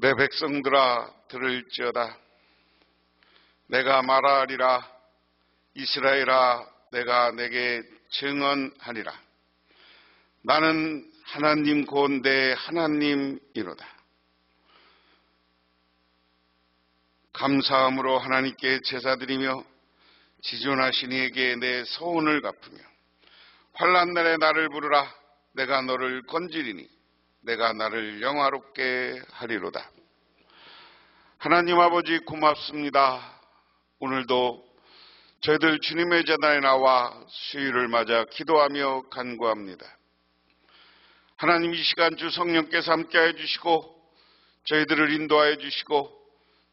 내 백성들아 들을지어다. 내가 말하리라. 이스라엘아 내가 내게 증언하리라. 나는 하나님 곧 내 하나님이로다. 감사함으로 하나님께 제사드리며 지존하신 이에게 내 소원을 갚으며 환난 날에 나를 부르라. 내가 너를 건지리니 내가 나를 영화롭게 하리로다. 하나님 아버지 고맙습니다. 오늘도 저희들 주님의 제단에 나와 수요일을 맞아 기도하며 간구합니다. 하나님 이 시간 주 성령께서 함께해 주시고 저희들을 인도하여 주시고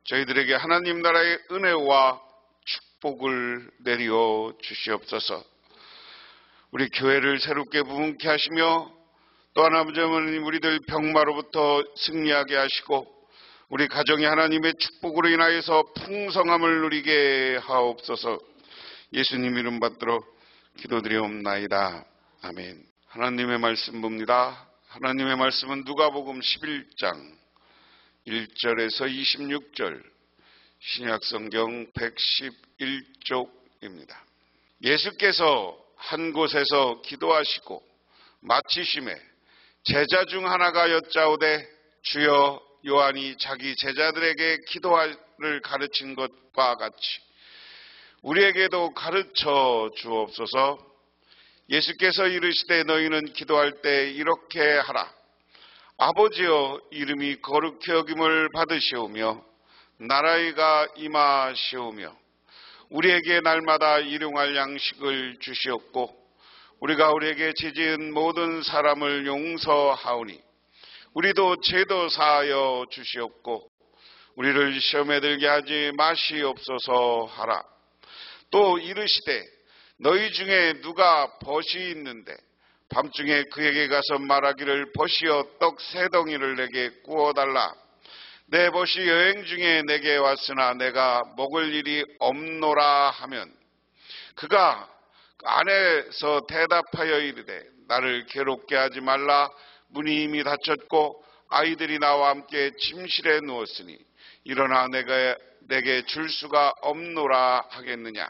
저희들에게 하나님 나라의 은혜와 축복을 내려 주시옵소서. 우리 교회를 새롭게 부흥케 하시며 또 하나님 우리들 병마로부터 승리하게 하시고 우리 가정이 하나님의 축복으로 인하여서 풍성함을 누리게 하옵소서. 예수님 이름 받들어 기도드리옵나이다. 아멘. 하나님의 말씀 봅니다. 하나님의 말씀은 누가복음 11장 1절에서 26절 신약성경 111쪽입니다. 예수께서 한 곳에서 기도하시고 마치심에 제자 중 하나가 여짜오되 주여 요한이 자기 제자들에게 기도를 가르친 것과 같이 우리에게도 가르쳐 주옵소서. 예수께서 이르시되 너희는 기도할 때 이렇게 하라. 아버지여 이름이 거룩히 여김을 받으시오며 나라의가 임하시오며 우리에게 날마다 일용할 양식을 주시옵고 우리가 우리에게 죄지은 모든 사람을 용서하오니 우리도 죄도 사하여 주시옵고 우리를 시험에 들게 하지 마시옵소서 하라. 또 이르시되 너희 중에 누가 벗이 있는데 밤중에 그에게 가서 말하기를 벗이여 떡 3덩이를 내게 구워달라. 내 벗이 여행 중에 내게 왔으나 내가 먹을 일이 없노라 하면 그가 안에서 대답하여 이르되 나를 괴롭게 하지 말라. 문이 이미 닫혔고 아이들이 나와 함께 침실에 누웠으니 일어나 내게 줄 수가 없노라 하겠느냐.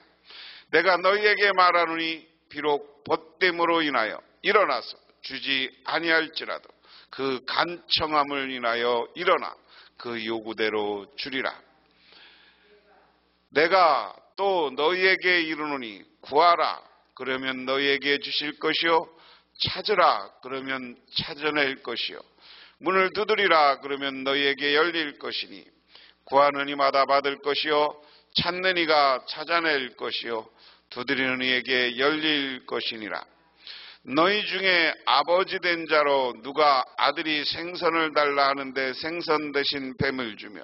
내가 너희에게 말하노니 비록 벗됨으로 인하여 일어나서 주지 아니할지라도 그 간청함을 인하여 일어나 그 요구대로 주리라. 내가 또 너희에게 이르노니 구하라 그러면 너희에게 주실 것이요 찾으라 그러면 찾아낼 것이요 문을 두드리라 그러면 너희에게 열릴 것이니 구하는 이마다 받을 것이요 찾는 이가 찾아낼 것이요 두드리는 이에게 열릴 것이니라. 너희 중에 아버지 된 자로 누가 아들이 생선을 달라 하는데 생선 대신 뱀을 주며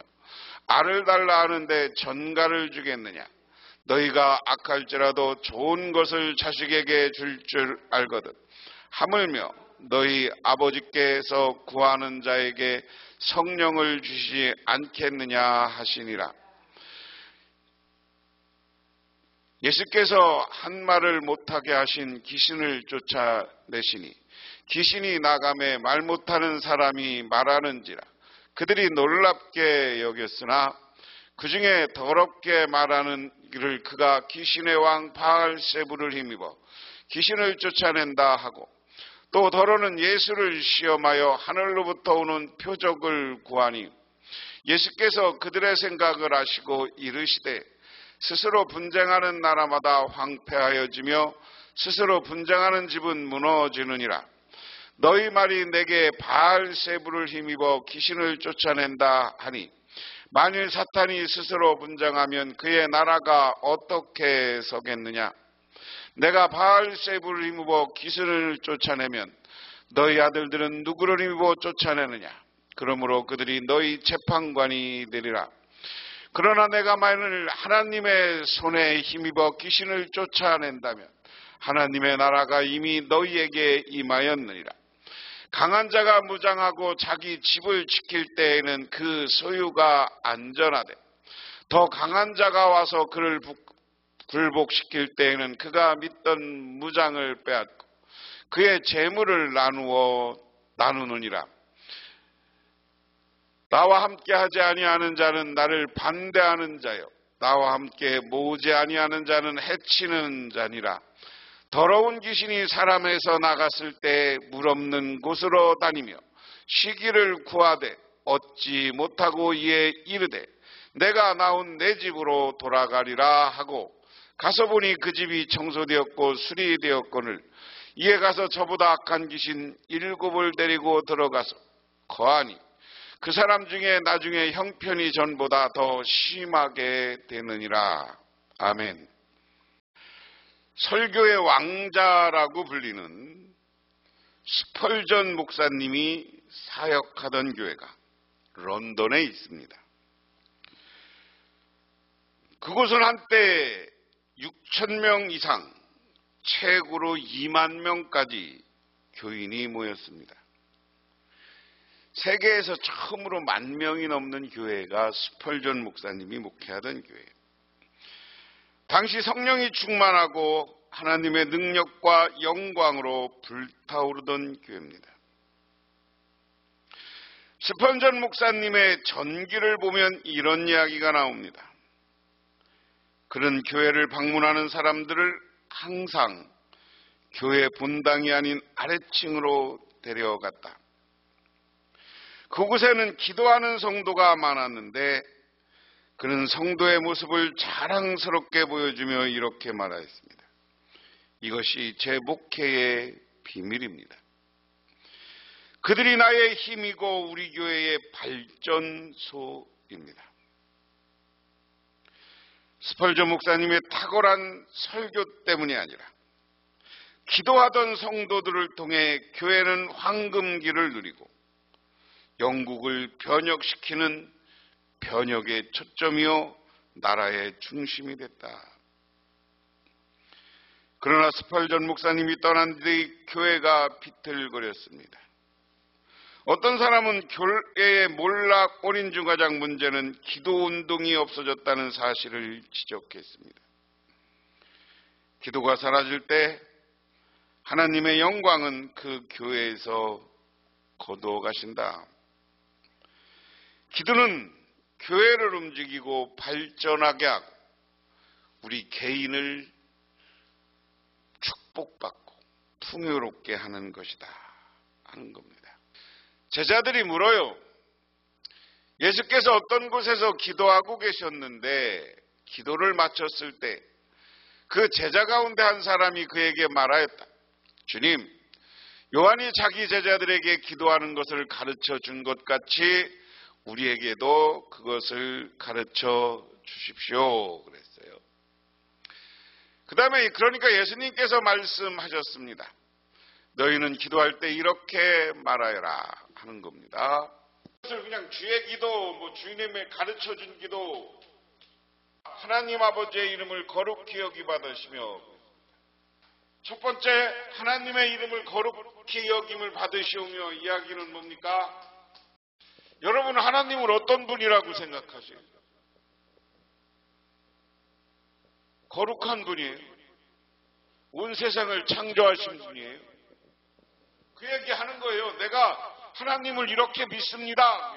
알을 달라 하는데 전갈을 주겠느냐. 너희가 악할지라도 좋은 것을 자식에게 줄 줄 알거든 하물며 너희 아버지께서 구하는 자에게 성령을 주시지 않겠느냐 하시니라. 예수께서 한 말을 못하게 하신 귀신을 쫓아내시니 귀신이 나감에 말 못하는 사람이 말하는지라. 그들이 놀랍게 여겼으나 그 중에 더럽게 말하는 일을 그가 귀신의 왕 바알세불을 힘입어 귀신을 쫓아낸다 하고 또 더러는 예수를 시험하여 하늘로부터 오는 표적을 구하니 예수께서 그들의 생각을 아시고 이르시되 스스로 분쟁하는 나라마다 황폐하여지며 스스로 분쟁하는 집은 무너지느니라. 너희 말이 내게 바알세불을 힘입어 귀신을 쫓아낸다 하니 만일 사탄이 스스로 분쟁하면 그의 나라가 어떻게 서겠느냐. 내가 바알세불을 힘입어 귀신을 쫓아내면 너희 아들들은 누구를 힘입어 쫓아내느냐. 그러므로 그들이 너희 재판관이 되리라. 그러나 내가 만일 하나님의 손에 힘입어 귀신을 쫓아낸다면 하나님의 나라가 이미 너희에게 임하였느니라. 강한 자가 무장하고 자기 집을 지킬 때에는 그 소유가 안전하되 더 강한 자가 와서 그를 굴복시킬 때에는 그가 믿던 무장을 빼앗고 그의 재물을 나누느니라. 나와 함께 하지 아니하는 자는 나를 반대하는 자요 나와 함께 모으지 아니하는 자는 해치는 자니라. 더러운 귀신이 사람에서 나갔을 때 물 없는 곳으로 다니며 쉬기를 구하되 얻지 못하고 이에 이르되 내가 나온 내 집으로 돌아가리라 하고 가서 보니 그 집이 청소되었고 수리되었거늘 이에 가서 저보다 악한 귀신 7을 데리고 들어가서 거하니 그 사람 중에 나중에 형편이 전보다 더 심하게 되느니라. 아멘. 설교의 왕자라고 불리는 스펄전 목사님이 사역하던 교회가 런던에 있습니다. 그곳은 한때 6,000명 이상, 최고로 2만 명까지 교인이 모였습니다. 세계에서 처음으로 10,000명이 넘는 교회가 스펄전 목사님이 목회하던 교회예요. 당시 성령이 충만하고 하나님의 능력과 영광으로 불타오르던 교회입니다. 스펄전 목사님의 전기를 보면 이런 이야기가 나옵니다. 그는 교회를 방문하는 사람들을 항상 교회 본당이 아닌 아래층으로 데려갔다. 그곳에는 기도하는 성도가 많았는데 그는 성도의 모습을 자랑스럽게 보여주며 이렇게 말하였습니다. 이것이 제 목회의 비밀입니다. 그들이 나의 힘이고 우리 교회의 발전소입니다. 스펄전 목사님의 탁월한 설교 때문이 아니라 기도하던 성도들을 통해 교회는 황금기를 누리고 영국을 변혁시키는 변혁의 초점이요 나라의 중심이 됐다. 그러나 스펄전 목사님이 떠난 뒤 교회가 비틀거렸습니다. 어떤 사람은 교회의 몰락 올인중과장 문제는 기도운동이 없어졌다는 사실을 지적했습니다. 기도가 사라질 때 하나님의 영광은 그 교회에서 거두어 가신다. 기도는 교회를 움직이고 발전하게 하고 우리 개인을 축복받고 풍요롭게 하는 것이다 하는 겁니다. 제자들이 물어요. 예수께서 어떤 곳에서 기도하고 계셨는데 기도를 마쳤을 때 그 제자 가운데 한 사람이 그에게 말하였다. 주님, 요한이 자기 제자들에게 기도하는 것을 가르쳐 준 것 같이 우리에게도 그것을 가르쳐 주십시오. 그랬어요. 그 다음에 그러니까 예수님께서 말씀하셨습니다. 너희는 기도할 때 이렇게 말하여라 하는 겁니다. 그것을 그냥 주의 기도, 주님의 가르쳐 준 기도, 하나님 아버지의 이름을 거룩히 여기 받으시며, 첫 번째 하나님의 이름을 거룩히 여김을 받으시오며 이야기는 뭡니까? 여러분 하나님을 어떤 분이라고 생각하세요? 거룩한 분이에요. 온 세상을 창조하신 분이에요. 그 얘기 하는 거예요. 내가 하나님을 이렇게 믿습니다.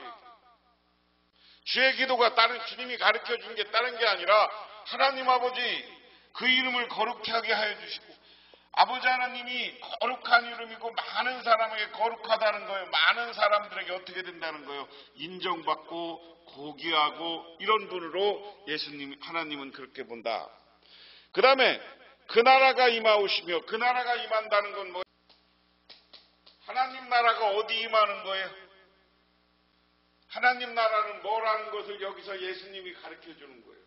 주의 기도가 다른 주님이 가르쳐 준 게 다른 게 아니라 하나님 아버지 그 이름을 거룩히 하게 하여 주시고 아버지 하나님이 거룩한 이름이고 많은 사람에게 거룩하다는 거예요. 많은 사람들에게 어떻게 된다는 거예요. 인정받고 고귀하고 이런 분으로 하나님은 그렇게 본다. 그 다음에 그 나라가 임하오시며 그 나라가 임한다는 건 뭐예요? 하나님 나라가 어디 임하는 거예요? 하나님 나라는 뭐라는 것을 여기서 예수님이 가르쳐 주는 거예요.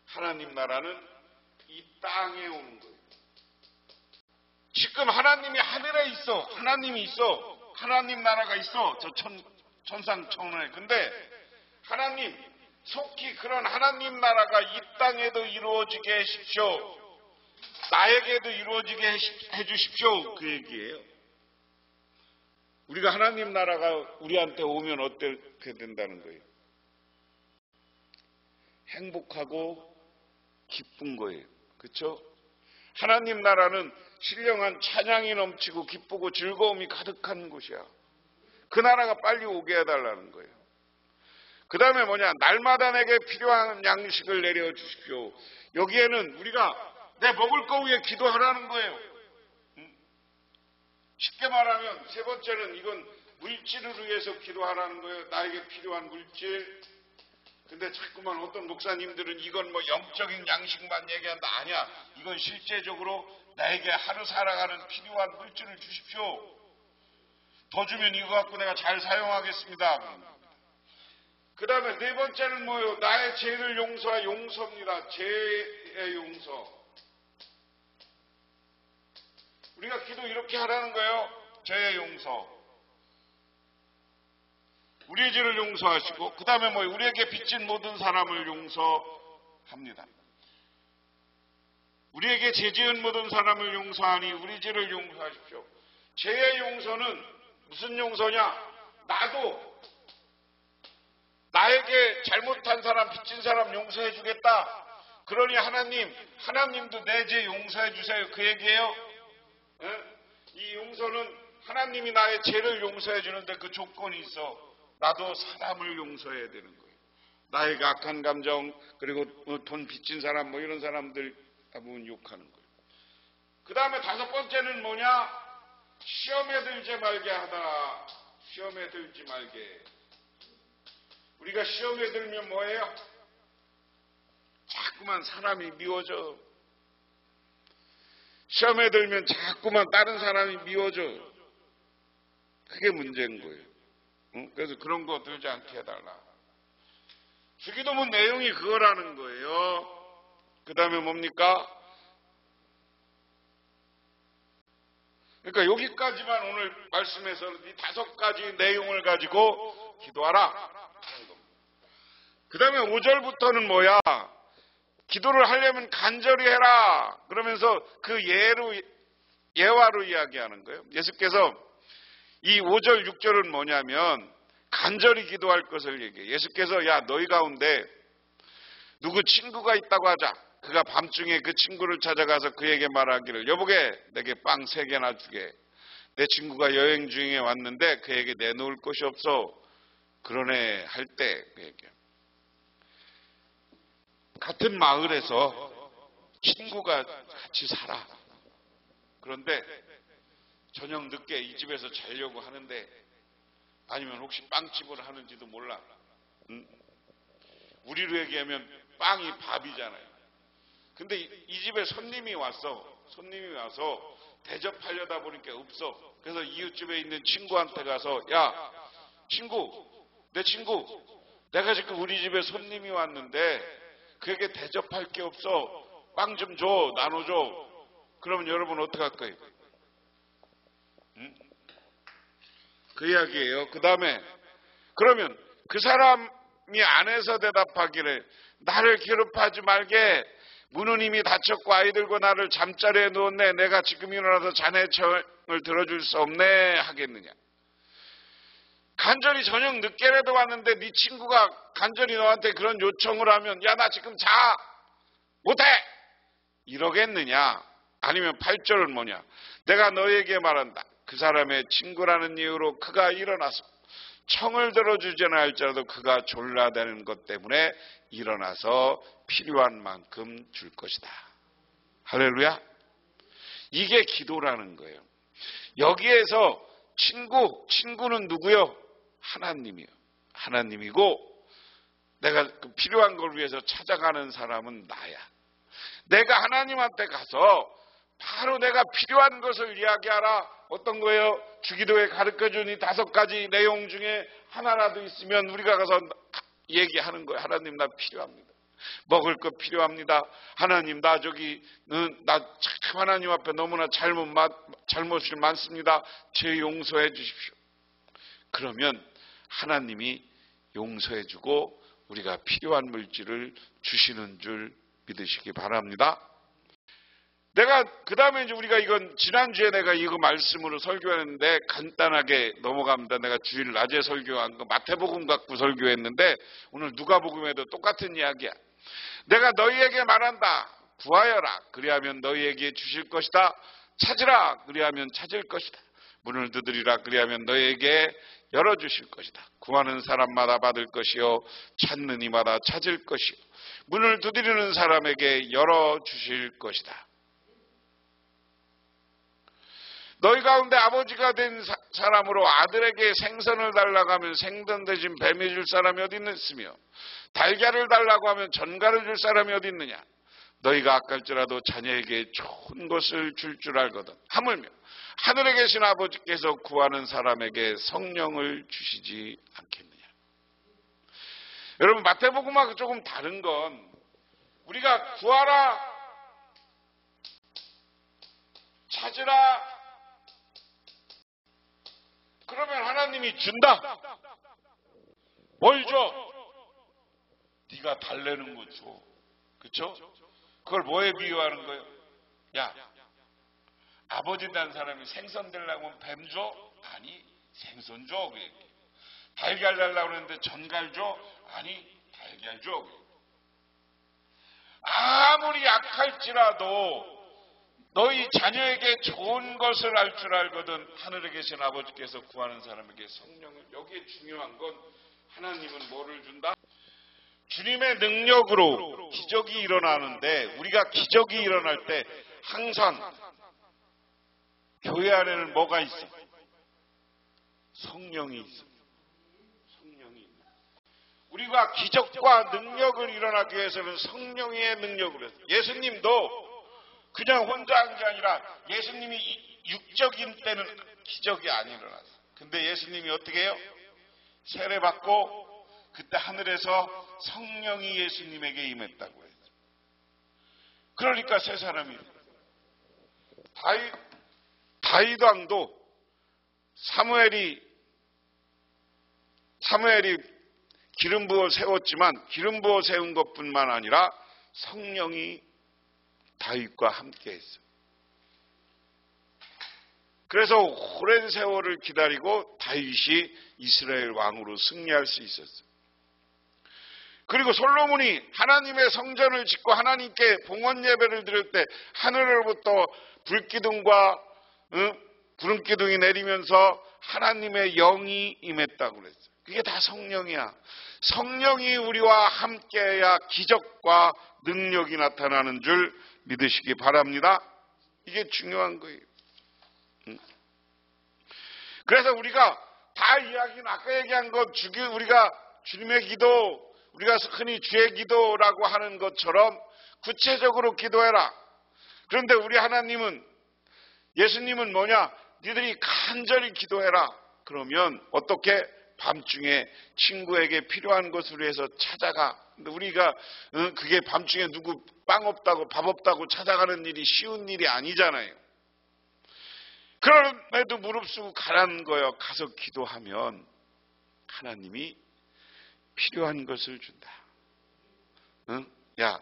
하나님 나라는 이 땅에 오는 거예요. 지금 하나님이 하늘에 있어. 하나님이 있어. 하나님 나라가 있어. 저 천상천하에. 근데 하나님, 속히 그런 하나님 나라가 이 땅에도 이루어지게 해주십시오. 나에게도 이루어지게 해주십시오. 그 얘기예요. 우리가 하나님 나라가 우리한테 오면 어떻게 된다는 거예요? 행복하고 기쁜 거예요. 그렇죠? 하나님 나라는 신령한 찬양이 넘치고 기쁘고 즐거움이 가득한 곳이야. 그 나라가 빨리 오게 해달라는 거예요. 그 다음에 뭐냐? 날마다 내게 필요한 양식을 내려주십시오. 여기에는 우리가 내 먹을 거 위해 기도하라는 거예요. 쉽게 말하면 세 번째는 이건 물질을 위해서 기도하라는 거예요. 나에게 필요한 물질. 근데 자꾸만 어떤 목사님들은 이건 뭐 영적인 양식만 얘기한다. 아니야. 이건 실제적으로 나에게 하루 살아가는 필요한 물질을 주십시오. 더 주면 이거 갖고 내가 잘 사용하겠습니다. 그 다음에 네 번째는 뭐예요? 나의 죄를 용서입니다. 죄의 용서. 우리가 기도 이렇게 하라는 거예요. 죄의 용서. 우리의 죄를 용서하시고 그 다음에 뭐예요? 우리에게 빚진 모든 사람을 용서합니다. 우리에게 죄 지은 모든 사람을 용서하니 우리 죄를 용서하십시오. 죄의 용서는 무슨 용서냐? 나도 나에게 잘못한 사람, 빚진 사람 용서해 주겠다. 그러니 하나님도 내 죄 용서해 주세요. 그 얘기예요. 이 용서는 하나님이 나의 죄를 용서해 주는데 그 조건이 있어. 나도 사람을 용서해야 되는 거예요. 나에게 악한 감정, 그리고 돈 빚진 사람, 뭐 이런 사람들 보면 욕하는 거예요. 그 다음에 다섯 번째는 뭐냐? 시험에 들지 말게 하다. 시험에 들지 말게. 우리가 시험에 들면 뭐예요? 자꾸만 사람이 미워져. 시험에 들면 자꾸만 다른 사람이 미워져. 그게 문제인 거예요. 그래서 그런 거 들지 않게 해달라. 주기도문 내용이 그거라는 거예요. 그 다음에 뭡니까? 그러니까 여기까지만 오늘 말씀에서 이 다섯 가지 내용을 가지고 기도하라. 그 다음에 5절부터는 뭐야? 기도를 하려면 간절히 해라. 그러면서 그 예화로 이야기하는 거예요. 예수께서 이 5절, 6절은 뭐냐면 간절히 기도할 것을 얘기해요. 예수께서 야 너희 가운데 누구 친구가 있다고 하자. 그가 밤중에 그 친구를 찾아가서 그에게 말하기를 여보게 내게 빵 3개나 주게. 내 친구가 여행 중에 왔는데 그에게 내놓을 것이 없어. 그러네 할 때 그 얘기해요. 같은 마을에서 친구가 같이 살아. 그런데 저녁 늦게 이 집에서 자려고 하는데 아니면 혹시 빵집을 하는지도 몰라. 우리로 얘기하면 빵이 밥이잖아요. 근데 이 집에 손님이 와서 대접하려다 보니까 없어. 그래서 이웃집에 있는 친구한테 가서 야 내 친구 내가 지금 우리 집에 손님이 왔는데 그에게 대접할 게 없어. 빵 좀 줘. 나눠줘. 그러면 여러분 어떡할 거예요? 그 이야기예요. 그 다음에 그러면 그 사람이 안에서 대답하기를 나를 괴롭하지 말게. 문은 이미 닫혔고 아이들과 나를 잠자리에 누웠네. 내가 지금 일어나서 자네 청을 들어줄 수 없네 하겠느냐. 간절히 저녁 늦게라도 왔는데 네 친구가 간절히 너한테 그런 요청을 하면 야 나 지금 자. 못해. 이러겠느냐. 아니면 8절은 뭐냐. 내가 너에게 말한다. 그 사람의 친구라는 이유로 그가 일어나서 청을 들어주지는 할지라도 그가 졸라대는 것 때문에 일어나서 필요한 만큼 줄 것이다. 할렐루야. 이게 기도라는 거예요. 여기에서 친구는 누구요? 하나님이요. 하나님이고 내가 그 필요한 걸 위해서 찾아가는 사람은 나야. 내가 하나님한테 가서 바로 내가 필요한 것을 이야기하라. 어떤 거예요? 주기도에 가르쳐준 이 5가지 내용 중에 하나라도 있으면 우리가 가서 얘기하는 거예요. 하나님 나 필요합니다. 먹을 것 필요합니다. 하나님 나 참 하나님 앞에 너무나 잘못이 많습니다. 죄 용서해 주십시오. 그러면 하나님이 용서해 주고 우리가 필요한 물질을 주시는 줄 믿으시기 바랍니다. 내가 그 다음에 이제 우리가 이건 지난주에 내가 이거 말씀으로 설교했는데 간단하게 넘어갑니다. 내가 주일 낮에 설교한 거 마태복음 갖고 설교했는데 오늘 누가복음에도 똑같은 이야기야. 내가 너희에게 말한다. 구하여라. 그리하면 너희에게 주실 것이다. 찾으라. 그리하면 찾을 것이다. 문을 두드리라 그리하면 너에게 열어주실 것이다. 구하는 사람마다 받을 것이요 찾는 이마다 찾을 것이요 문을 두드리는 사람에게 열어주실 것이다. 너희 가운데 아버지가 된 사람으로 아들에게 생선을 달라고 하면 생선 대신 뱀이 줄 사람이 어디 있느며 달걀을 달라고 하면 전갈을 줄 사람이 어디 있느냐. 너희가 아까울지라도 자녀에게 좋은 것을 줄 줄 알거든. 하물며 하늘에 계신 아버지께서 구하는 사람에게 성령을 주시지 않겠느냐. 여러분, 마태복음하고 조금 다른 건 우리가 구하라, 찾으라, 그러면 하나님이 준다. 뭘 줘? 네가 달래는 거 줘. 그렇죠? 그걸 뭐에 비유하는 거예요? 야, 아버지 된 사람이 생선 달라고 하면 뱀 줘? 아니, 생선 줘. 달걀 달라고 그러는데 전갈 줘? 아니, 달걀 줘. 아무리 약할지라도 너희 자녀에게 좋은 것을 알 줄 알거든. 하늘에 계신 아버지께서 구하는 사람에게 성령을. 여기에 중요한 건 하나님은 뭐를 준다? 주님의 능력으로 기적이 일어나는데, 우리가 기적이 일어날 때 항상 교회 안에는 뭐가 있어? 성령이 있어. 성령이 있어. 우리가 기적과 능력을 일어나기 위해서는 성령의 능력으로 해서, 예수님도 그냥 혼자 한 게 아니라 예수님이 육적인 때는 기적이 안 일어났어요. 근데 예수님이 어떻게 해요? 세례받고 그때 하늘에서 성령이 예수님에게 임했다고 해요. 그러니까 세 사람이, 다윗 왕도 사무엘이 기름 부어 세웠지만 기름 부어 세운 것뿐만 아니라 성령이 다윗과 함께 했어요. 그래서 오랜 세월을 기다리고 다윗이 이스라엘 왕으로 승리할 수 있었어요. 그리고 솔로몬이 하나님의 성전을 짓고 하나님께 봉헌 예배를 드릴 때 하늘로부터 불기둥과 구름기둥이 내리면서 하나님의 영이 임했다고 그랬어요. 그게 다 성령이야. 성령이 우리와 함께해야 기적과 능력이 나타나는 줄 믿으시기 바랍니다. 이게 중요한 거예요. 그래서 우리가 다 이야기는 아까 얘기한 것, 우리가 주님의 기도, 우리가 흔히 주의 기도라고 하는 것처럼 구체적으로 기도해라. 그런데 우리 하나님은, 예수님은 뭐냐? 니들이 간절히 기도해라. 그러면 어떻게? 밤중에 친구에게 필요한 것을 위해서 찾아가. 근데 우리가 그게 밤중에 누구 빵 없다고 밥 없다고 찾아가는 일이 쉬운 일이 아니잖아요. 그럼에도 무릅쓰고 가라는 거예요. 가서 기도하면 하나님이 필요한 것을 준다. 응? 야,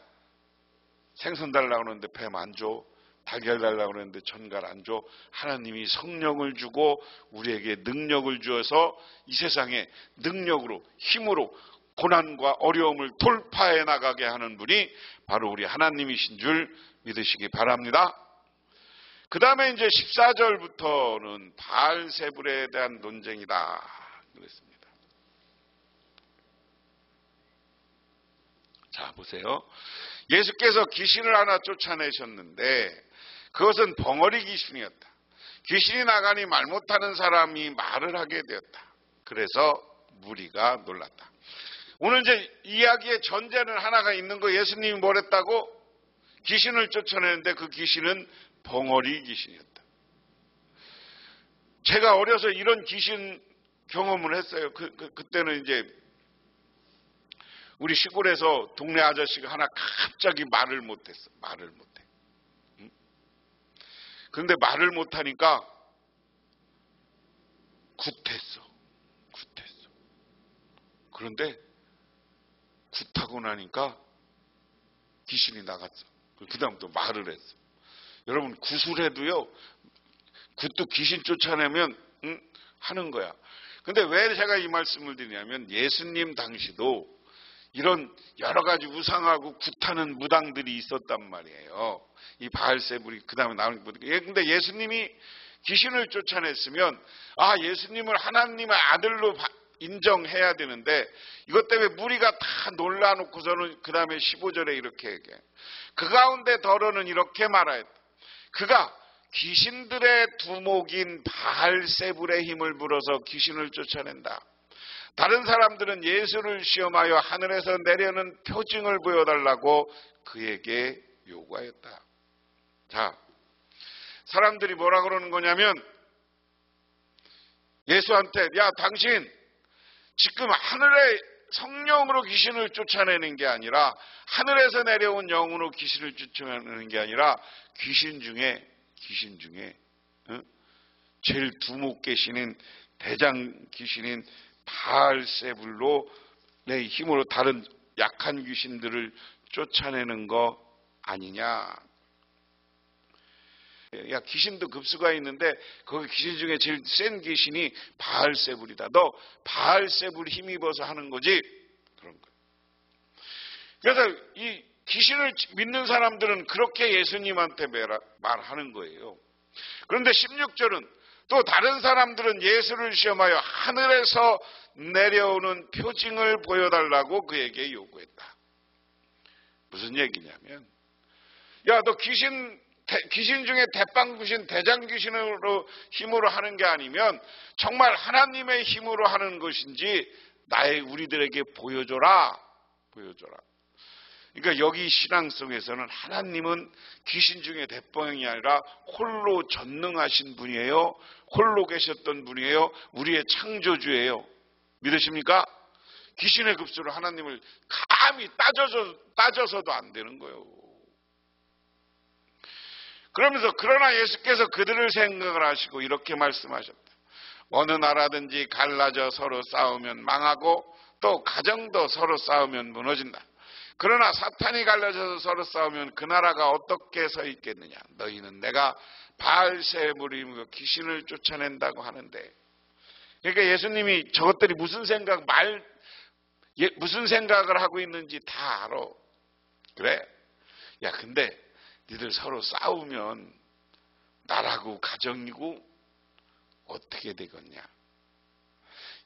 생선 달라고 그러는데 뱀 안 줘. 달걀 달라고 그러는데 전갈 안 줘. 하나님이 성령을 주고 우리에게 능력을 주어서 이 세상에 능력으로, 힘으로 고난과 어려움을 돌파해 나가게 하는 분이 바로 우리 하나님이신 줄 믿으시기 바랍니다. 그 다음에 이제 14절부터는 바알세불에 대한 논쟁이다 그랬습니다. 자, 보세요. 예수께서 귀신을 하나 쫓아내셨는데 그것은 벙어리 귀신이었다. 귀신이 나가니 말 못하는 사람이 말을 하게 되었다. 그래서 무리가 놀랐다. 오늘 이제 이야기의 전제는 하나가 있는 거. 예수님이 뭘 했다고? 귀신을 쫓아내는데 그 귀신은 벙어리 귀신이었다. 제가 어려서 이런 귀신 경험을 했어요. 그때는 이제 우리 시골에서 동네 아저씨가 하나 갑자기 말을 못했어. 말을 못해. 그런데 말을 못하니까 굿했어. 그런데 굿하고 나니까 귀신이 나갔어. 그 다음 또 말을 했어. 여러분, 굿을 해도요, 굿도 귀신 쫓아내면 하는 거야. 근데 왜 제가 이 말씀을 드리냐면 예수님 당시도 이런 여러 가지 우상하고 굿하는 무당들이 있었단 말이에요. 이 바알세불이 그 다음에 나오는 거. 근데 예수님이 귀신을 쫓아냈으면 예수님을 하나님의 아들로 인정해야 되는데 이것 때문에 무리가 다 놀라놓고서는 그 다음에 15절에 이렇게 얘기해. 그 가운데 더러는 이렇게 말하였다. 그가 귀신들의 두목인 바알세불의 힘을 불어서 귀신을 쫓아낸다. 다른 사람들은 예수를 시험하여 하늘에서 내려오는 표징을 보여달라고 그에게 요구하였다. 자, 사람들이 뭐라 그러는 거냐면 예수한테 당신 지금 하늘의 성령으로 귀신을 쫓아내는 게 아니라 하늘에서 내려온 영으로 귀신을 쫓아내는 게 아니라 귀신 중에 제일 두목 귀신인 대장 귀신인 바알세불로 내 힘으로 다른 약한 귀신들을 쫓아내는 거 아니냐. 귀신도 급수가 있는데 거기 귀신 중에 제일 센 귀신이 바알세불이다. 너 바알세불 힘입어서 하는 거지? 그런 거예요. 그래서 이 귀신을 믿는 사람들은 그렇게 예수님한테 말하는 거예요. 그런데 16절은 또 다른 사람들은 예수를 시험하여 하늘에서 내려오는 표징을 보여달라고 그에게 요구했다. 무슨 얘기냐면 너 귀신 중에 대빵귀신, 대장귀신으로 힘으로 하는 게 아니면 정말 하나님의 힘으로 하는 것인지 우리들에게 보여줘라. 그러니까 여기 신앙성에서는 하나님은 귀신 중에 대빵이 아니라 홀로 전능하신 분이에요. 홀로 계셨던 분이에요. 우리의 창조주예요. 믿으십니까? 귀신의 급수로 하나님을 감히 따져서도 안 되는 거예요. 그러면서 그러나 예수께서 그들을 생각을 하시고 이렇게 말씀하셨다. 어느 나라든지 갈라져 서로 싸우면 망하고 또 가정도 서로 싸우면 무너진다. 그러나 사탄이 갈라져서 서로 싸우면 그 나라가 어떻게 서 있겠느냐. 너희는 내가 바알세불이며 귀신을 쫓아낸다고 하는데. 그러니까 예수님이 저것들이 무슨 생각을 하고 있는지 다 알아. 그래? 근데 니들 서로 싸우면 나라고 가정이고 어떻게 되겠냐.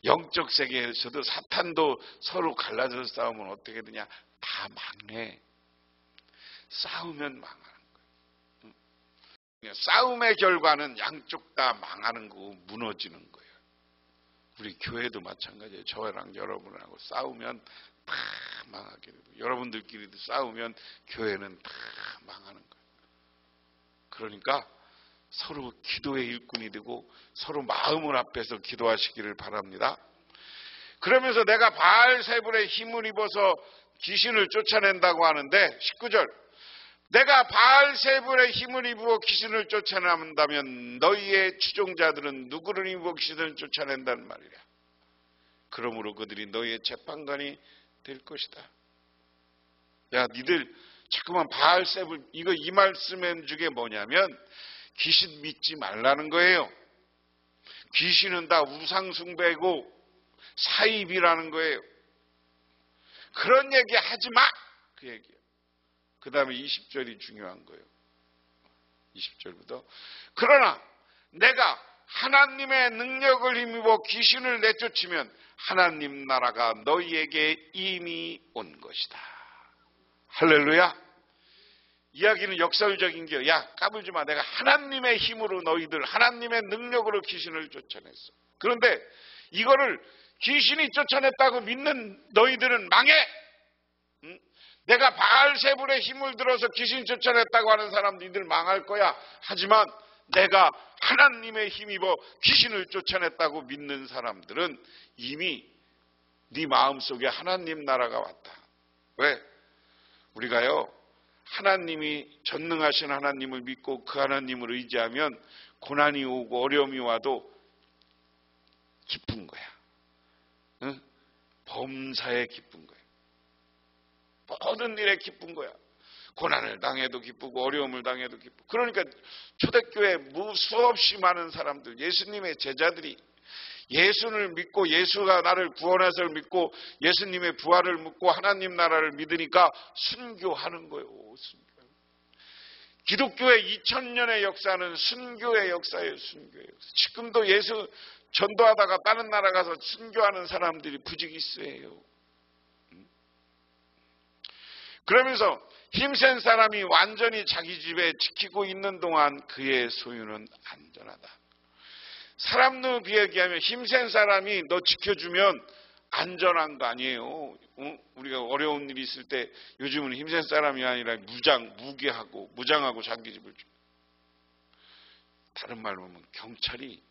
영적 세계에서도 사탄도 서로 갈라져서 싸우면 어떻게 되냐. 다 망해. 싸우면 망하는 거예요. 싸움의 결과는 양쪽 다 망하는 거고 무너지는 거예요. 우리 교회도 마찬가지예요. 저랑 여러분하고 싸우면 다 망하게 되고 여러분들끼리도 싸우면 교회는 다 망하는 거예요. 그러니까 서로 기도의 일꾼이 되고 서로 마음을 합해서 기도하시기를 바랍니다. 그러면서 내가 바알세불의 힘을 입어서 귀신을 쫓아낸다고 하는데 19절 내가 바알세불의 힘을 입어 귀신을 쫓아낸다면 너희의 추종자들은 누구를 입어 귀신을 쫓아낸다는 말이야. 그러므로 그들이 너희의 재판관이 될 것이다. 니들 자꾸만 바알세불 이 말씀의 중에 뭐냐면 귀신 믿지 말라는 거예요. 귀신은 다 우상숭배고 사입이라는 거예요. 그런 얘기 하지 마! 그 얘기예요. 그 다음에 20절이 중요한 거예요. 20절부터 그러나 내가 하나님의 능력을 힘입어 귀신을 내쫓으면 하나님 나라가 너희에게 이미 온 것이다. 할렐루야. 이야기는 역설적인 게 까불지 마. 내가 하나님의 힘으로 너희들 하나님의 능력으로 귀신을 쫓아냈어. 그런데 이거를 귀신이 쫓아냈다고 믿는 너희들은 망해. 내가 바알세불의 힘을 들어서 귀신 쫓아냈다고 하는 사람들이 망할 거야. 하지만 내가 하나님의 힘입어 귀신을 쫓아냈다고 믿는 사람들은 이미 네 마음속에 하나님 나라가 왔다. 왜? 우리가요 하나님이 전능하신 하나님을 믿고 그 하나님을 의지하면 고난이 오고 어려움이 와도 기쁜 거야. 응? 범사에 기쁜 거야. 모든 일에 기쁜 거야. 고난을 당해도 기쁘고 어려움을 당해도 기쁘고. 그러니까 초대교회 수없이 많은 사람들, 예수님의 제자들이 예수를 믿고 예수가 나를 구원해서 믿고 예수님의 부활을 믿고 하나님 나라를 믿으니까 순교하는 거예요. 순교. 기독교의 2000년의 역사는 순교의 역사예요. 순교의 역사. 지금도 예수 전도하다가 다른 나라 가서 순교하는 사람들이 부지기수예요. 그러면서 힘센 사람이 완전히 자기 집에 지키고 있는 동안 그의 소유는 안전하다. 사람도 비하면 힘센 사람이 너 지켜주면 안전한 거 아니에요. 우리가 어려운 일이 있을 때 요즘은 힘센 사람이 아니라 무장하고 자기 집을 줘. 다른 말로 하면 경찰이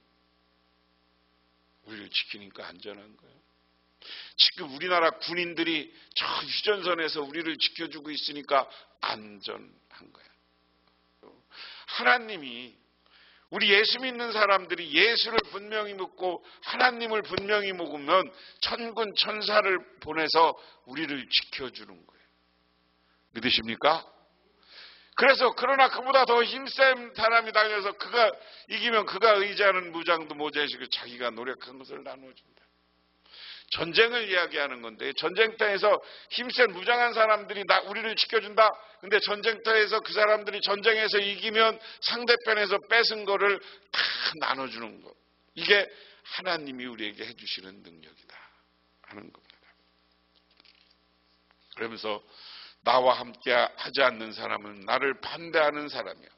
우리를 지키니까 안전한 거예요. 지금 우리나라 군인들이 저 휴전선에서 우리를 지켜주고 있으니까 안전한 거야. 하나님이 우리 예수 믿는 사람들이 예수를 분명히 믿고 하나님을 분명히 먹으면 천군 천사를 보내서 우리를 지켜주는 거예요. 믿으십니까? 그래서 그러나 그보다 더 힘센 사람이 달려서 그가 이기면 그가 의지하는 무장도 모자이시고 자기가 노력한 것을 나눠준다. 전쟁을 이야기하는 건데 전쟁터에서 힘센 무장한 사람들이 우리를 지켜준다. 근데 전쟁터에서 그 사람들이 전쟁에서 이기면 상대편에서 뺏은 거를 다 나눠주는 것. 이게 하나님이 우리에게 해주시는 능력이다 하는 겁니다. 그러면서 나와 함께 하지 않는 사람은 나를 반대하는 사람이야.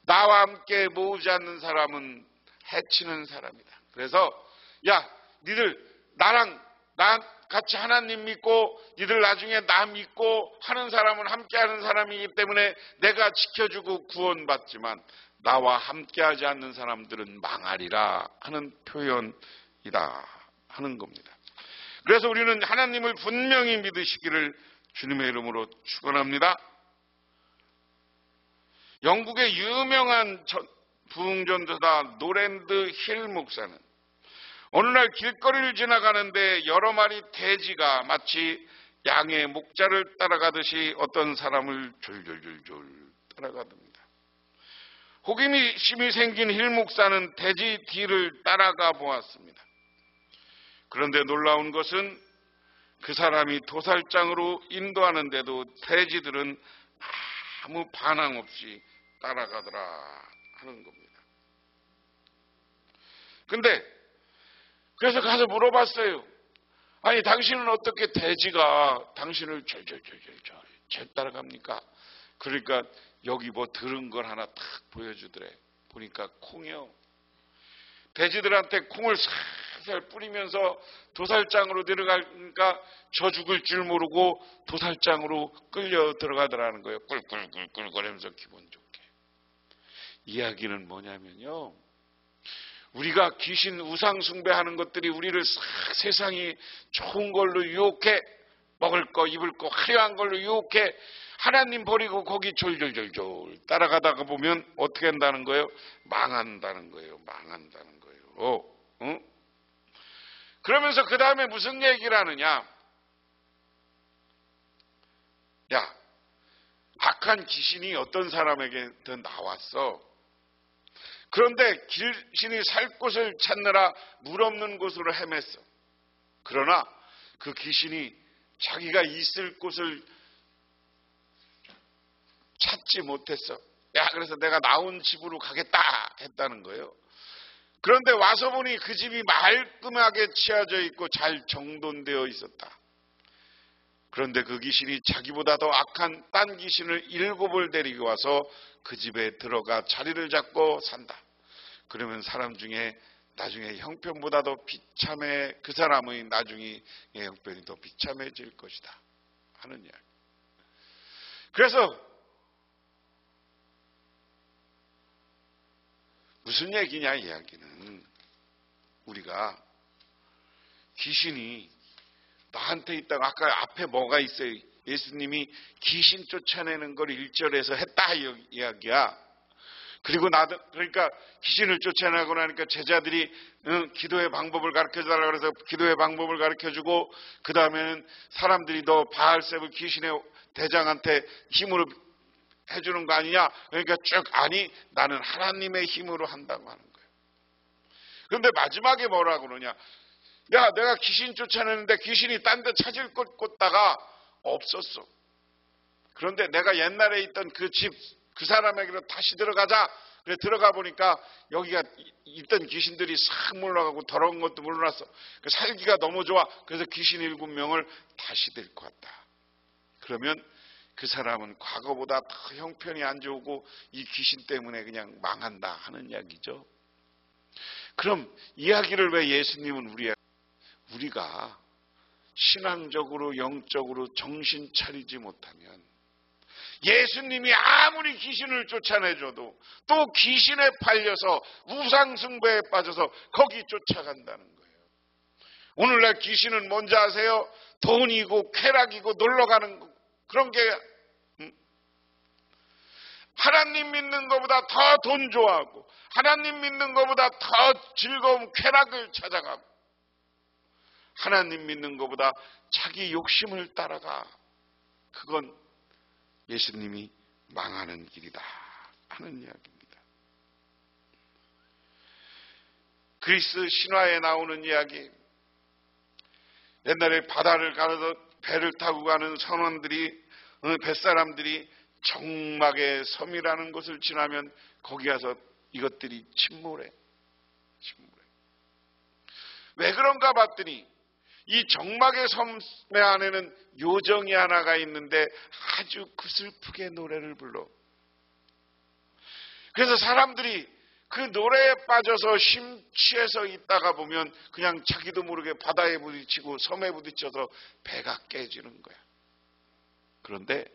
나와 함께 모으지 않는 사람은 해치는 사람이다. 그래서 야 니들 나랑 나 같이 하나님 믿고 니들 나중에 나 믿고 하는 사람은 함께하는 사람이기 때문에 내가 지켜주고 구원받지만 나와 함께하지 않는 사람들은 망하리라 하는 표현이다 하는 겁니다. 그래서 우리는 하나님을 분명히 믿으시기를 주님의 이름으로 축원합니다. 영국의 유명한 부흥전도사 노랜드 힐 목사는 어느 날 길거리를 지나가는데 여러 마리 돼지가 마치 양의 목자를 따라가듯이 어떤 사람을 졸졸졸졸 따라가답니다. 호기심이 생긴 힐 목사는 돼지 뒤를 따라가 보았습니다. 그런데 놀라운 것은 그 사람이 도살장으로 인도하는데도 돼지들은 아무 반항 없이 따라가더라 하는 겁니다. 그래서 가서 물어봤어요. 아니 당신은 어떻게 돼지가 당신을 절 따라갑니까? 그러니까 여기 뭐 들은 걸 하나 탁 보여주더래. 보니까 콩이요. 돼지들한테 콩을 살살 뿌리면서 도살장으로 들어가니까 저 죽을 줄 모르고 도살장으로 끌려 들어가더라는 거예요. 꿀꿀꿀꿀 거리면서 기분 좋게. 이야기는 뭐냐면요. 우리가 귀신 우상 숭배하는 것들이 우리를 세상이 좋은 걸로 유혹해 먹을 거 입을 거 화려한 걸로 유혹해 하나님 버리고 거기 졸졸졸졸 따라가다가 보면 어떻게 한다는 거예요? 망한다는 거예요. 망한다는 거예요. 응? 그러면서 그 다음에 무슨 얘기를 하느냐? 야, 악한 귀신이 어떤 사람에게든 나왔어. 그런데 귀신이 살 곳을 찾느라 물 없는 곳으로 헤맸어. 그러나 그 귀신이 자기가 있을 곳을 찾지 못했어. 야, 그래서 내가 나온 집으로 가겠다 했다는 거예요. 그런데 와서 보니 그 집이 말끔하게 치워져 있고 잘 정돈되어 있었다. 그런데 그 귀신이 자기보다 더 악한 딴 귀신을 7을 데리고 와서 그 집에 들어가 자리를 잡고 산다. 그러면 사람 중에 나중에 형편보다 더 비참해, 그 사람의 나중에 형편이 더 비참해질 것이다 하는 이야기. 그래서 무슨 얘기냐 이야기는 우리가 귀신이 나한테 있다가 아까 앞에 뭐가 있어요? 예수님이 귀신 쫓아내는 걸 1절에서 했다 이야기야. 그리고 그러니까 귀신을 쫓아내고 나니까 제자들이 기도의 방법을 가르쳐달라고 해서 기도의 방법을 가르쳐주고 그 다음에는 사람들이 너 바알세불 귀신의 대장한테 힘으로 해주는 거 아니냐? 그러니까 쭉 아니 나는 하나님의 힘으로 한다고 하는 거예요. 그런데 마지막에 뭐라 그러냐? 야, 내가 귀신 쫓아내는데 귀신이 딴 데 찾을 곳 꽂다가 없었어. 그런데 내가 옛날에 있던 그 집, 그 사람에게로 다시 들어가자. 그래 들어가 보니까 여기가 있던 귀신들이 싹 물러가고 더러운 것도 물러났어. 살기가 너무 좋아. 그래서 귀신 7명을 다시 데리고 왔다. 그러면 그 사람은 과거보다 더 형편이 안 좋고 이 귀신 때문에 그냥 망한다 하는 이야기죠. 그럼 이야기를 왜 예수님은 우리가 신앙적으로 영적으로 정신 차리지 못하면 예수님이 아무리 귀신을 쫓아내줘도 또 귀신에 팔려서 우상숭배에 빠져서 거기 쫓아간다는 거예요. 오늘날 귀신은 뭔지 아세요? 돈이고 쾌락이고 놀러가는 거, 그런 게 하나님 믿는 것보다 더 돈 좋아하고 하나님 믿는 것보다 더 즐거운 쾌락을 찾아가고 하나님 믿는 것보다 자기 욕심을 따라가. 그건 예수님이 망하는 길이다 하는 이야기입니다. 그리스 신화에 나오는 이야기, 옛날에 바다를 가서 배를 타고 가는 선원들이, 뱃사람들이 정막의 섬이라는 곳을 지나면 거기 가서 이것들이 침몰해. 왜 그런가 봤더니 이 정막의 섬의 안에는 요정이 하나가 있는데 아주 구슬프게 노래를 불러. 그래서 사람들이 그 노래에 빠져서 심취해서 있다가 보면 그냥 자기도 모르게 바다에 부딪히고 섬에 부딪혀서 배가 깨지는 거야. 그런데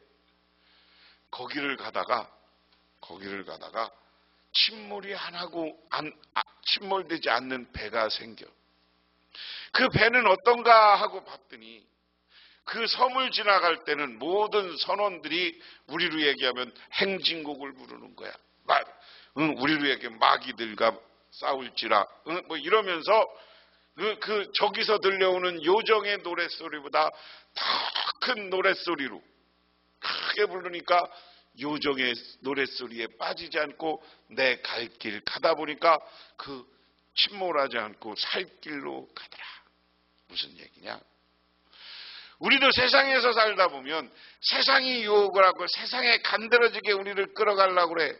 거기를 가다가 침몰이 안 하고 침몰되지 않는 배가 생겨. 그 배는 어떤가 하고 봤더니 그 섬을 지나갈 때는 모든 선원들이 우리로 얘기하면 행진곡을 부르는 거야. 우리로 얘기하면 마귀들과 싸울지라 뭐 이러면서 저기서 들려오는 요정의 노랫소리보다 더 큰 노랫소리로 크게 부르니까 요정의 노랫소리에 빠지지 않고 내 갈 길 가다 보니까 그 침몰하지 않고 살 길로 가더라. 무슨 얘기냐? 우리도 세상에서 살다 보면 세상이 유혹을 하고 세상에 간드러지게 우리를 끌어가려고 그래.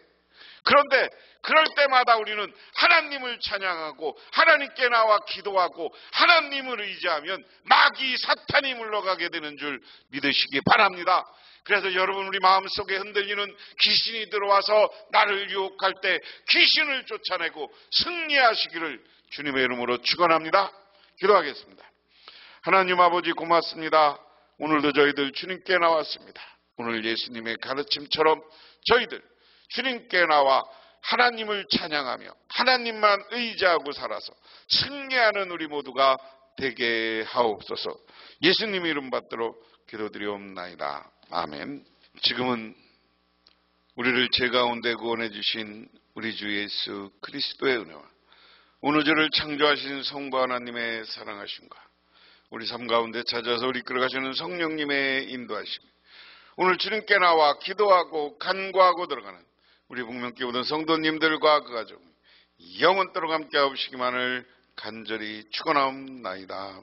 그런데 그럴 때마다 우리는 하나님을 찬양하고 하나님께 나와 기도하고 하나님을 의지하면 마귀 사탄이 물러가게 되는 줄 믿으시기 바랍니다. 그래서 여러분, 우리 마음속에 흔들리는 귀신이 들어와서 나를 유혹할 때 귀신을 쫓아내고 승리하시기를 주님의 이름으로 축원합니다. 기도하겠습니다. 하나님 아버지, 고맙습니다. 오늘도 저희들 주님께 나왔습니다. 오늘 예수님의 가르침처럼 저희들 주님께 나와 하나님을 찬양하며 하나님만 의지하고 살아서 승리하는 우리 모두가 되게 하옵소서. 예수님 이름 받들어 기도드리옵나이다. 아멘. 지금은 우리를 죄 가운데 구원해 주신 우리 주 예수 그리스도의 은혜와 오늘 저를 창조하신 성부 하나님의 사랑하심과 우리 삶 가운데 찾아서 우리 끌어가시는 성령님의 인도하심, 오늘 주님께 나와 기도하고 간구하고 들어가는 우리 북명교회 모든 성도님들과 그 가족 영원토록 함께 하시기만을 간절히 축원하옵나이다.